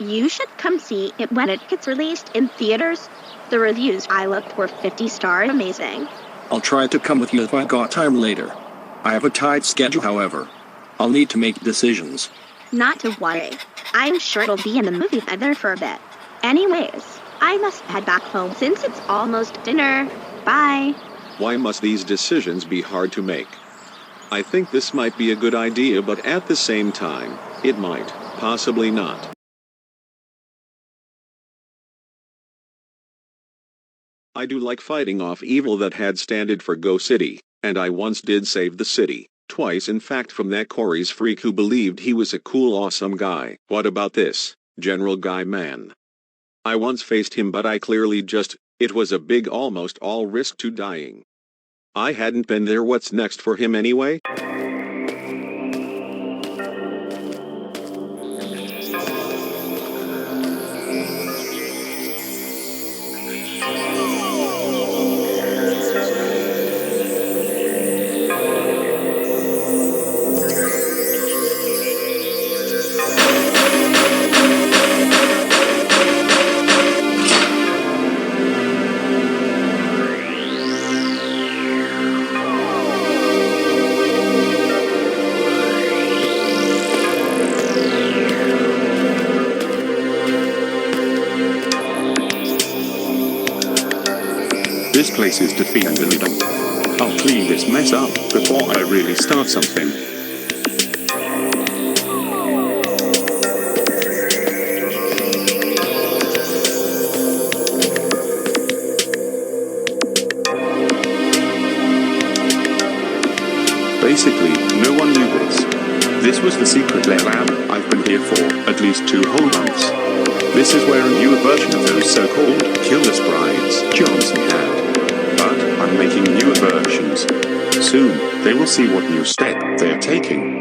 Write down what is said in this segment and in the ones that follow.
You should come see it when it gets released in theaters. The reviews I looked were 50-star amazing. I'll try to come with you if I got time later. I have a tight schedule, however. I'll need to make decisions. Not to worry. I'm sure it'll be in the movie theater for a bit. Anyways, I must head back home since it's almost dinner. Bye. Why must these decisions be hard to make? I think this might be a good idea, but at the same time, it might, possibly not. I do like fighting off evil that had standed for Go City, and I once did save the city, twice in fact, from that Corey's freak who believed he was a cool awesome guy. What about this, General Guy Man? I once faced him, but I clearly it was a big almost all risk to dying. I hadn't been there. What's next for him anyway? This place is defeatedly dumb. I'll clean this mess up before I really start something. Basically, no one knew this. This was the secret lab I've been here for at least 2 whole months. This is where a newer version of those so-called killer sprites Johnson had. But I'm making newer versions. Soon, they will see what new step they're taking.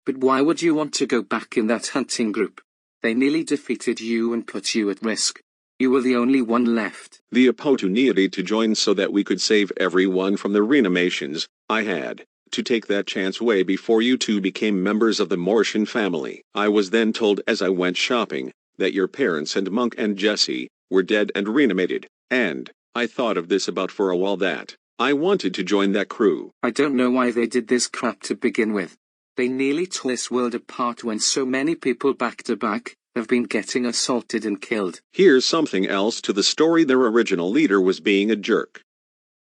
But why would you want to go back in that hunting group? They nearly defeated you and put you at risk. You were the only one left. The opportunity to join so that we could save everyone from the reanimations. I had to take that chance way before you two became members of the Mortian family. I was then told as I went shopping that your parents and Monk and Jesse were dead and reanimated, and I thought of this about for a while that I wanted to join that crew. I don't know why they did this crap to begin with. They nearly tore this world apart when so many people back to back have been getting assaulted and killed. Here's something else to the story. Their original leader was being a jerk.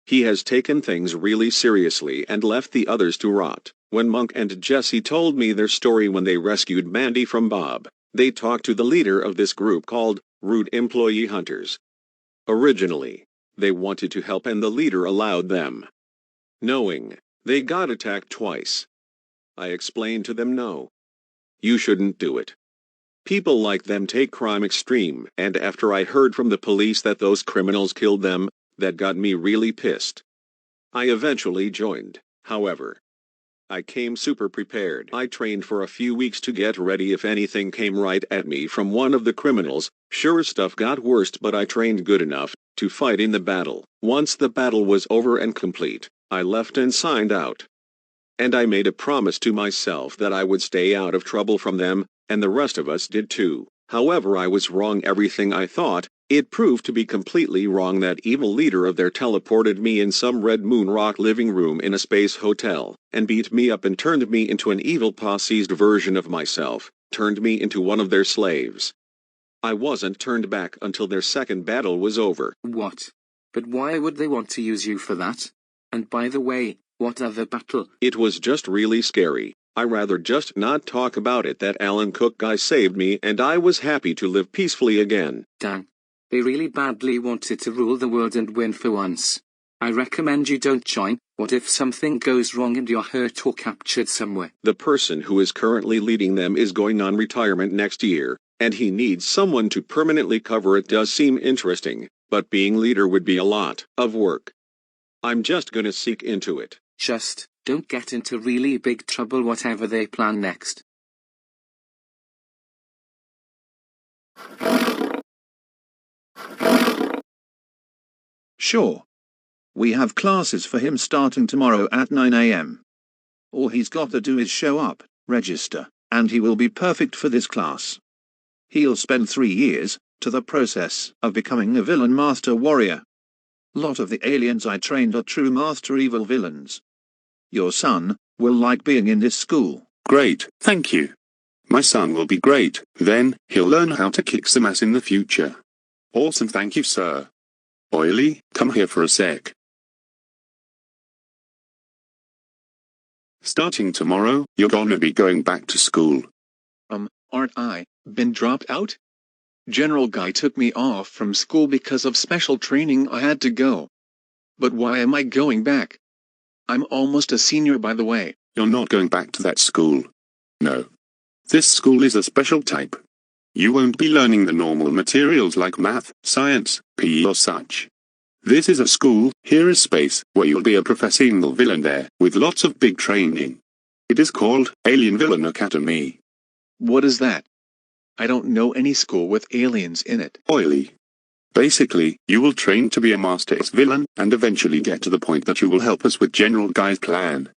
He has taken things really seriously and left the others to rot. When Monk and Jesse told me their story when they rescued Mandy from Bob, they talked to the leader of this group called Rude Employee Hunters. Originally, they wanted to help and the leader allowed them. Knowing they got attacked twice, I explained to them no. You shouldn't do it. People like them take crime extreme, and after I heard from the police that those criminals killed them, that got me really pissed. I eventually joined, however. I came super prepared. I trained for a few weeks to get ready if anything came right at me from one of the criminals. Sure, stuff got worse, but I trained good enough to fight in the battle. Once the battle was over and complete, I left and signed out. And I made a promise to myself that I would stay out of trouble from them, and the rest of us did too. However, I was wrong. Everything I thought, it proved to be completely wrong. That evil leader of their teleported me in some Red Moon Rock living room in a space hotel, and beat me up and turned me into an evil possessed version of myself, turned me into one of their slaves. I wasn't turned back until their second battle was over. What? But why would they want to use you for that? And by the way, what other battle? It was just really scary. I rather just not talk about it. That Alan Cook guy saved me and I was happy to live peacefully again. Dang. They really badly wanted to rule the world and win for once. I recommend you don't join. What if something goes wrong and you're hurt or captured somewhere? The person who is currently leading them is going on retirement next year, and he needs someone to permanently cover it. Does seem interesting, but being leader would be a lot of work. I'm just gonna seek into it. Just don't get into really big trouble whatever they plan next. Sure. We have classes for him starting tomorrow at 9 a.m. All he's got to do is show up, register, and he will be perfect for this class. He'll spend 3 years to the process of becoming a villain master warrior. Lot of the aliens I trained are true master evil villains. Your son will like being in this school. Great, thank you. My son will be great, then he'll learn how to kick some ass in the future. Awesome, thank you, sir. Oily, come here for a sec. Starting tomorrow, you're gonna be going back to school. Aren't I been dropped out? General Guy took me off from school because of special training. I had to go. But why am I going back? I'm almost a senior, by the way. You're not going back to that school. No. This school is a special type. You won't be learning the normal materials like math, science, PE or such. This is a school, here is space, where you'll be a professional villain there, with lots of big training. It is called Alien Villain Academy. What is that? I don't know any school with aliens in it. Oily. Basically, you will train to be a Master X villain, and eventually get to the point that you will help us with General Guy's plan.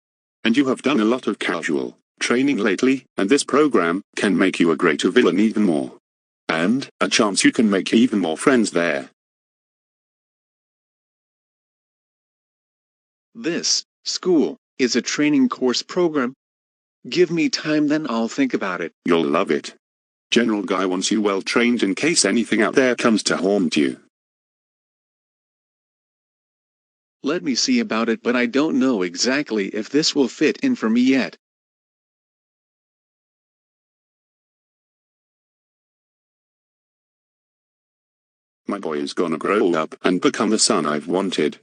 And you have done a lot of casual training lately, and this program can make you a greater villain even more. And a chance you can make even more friends there. This school is a training course program. Give me time, then I'll think about it. You'll love it. General Guy wants you well trained in case anything out there comes to haunt you. Let me see about it, but I don't know exactly if this will fit in for me yet. My boy is gonna grow up and become the son I've wanted.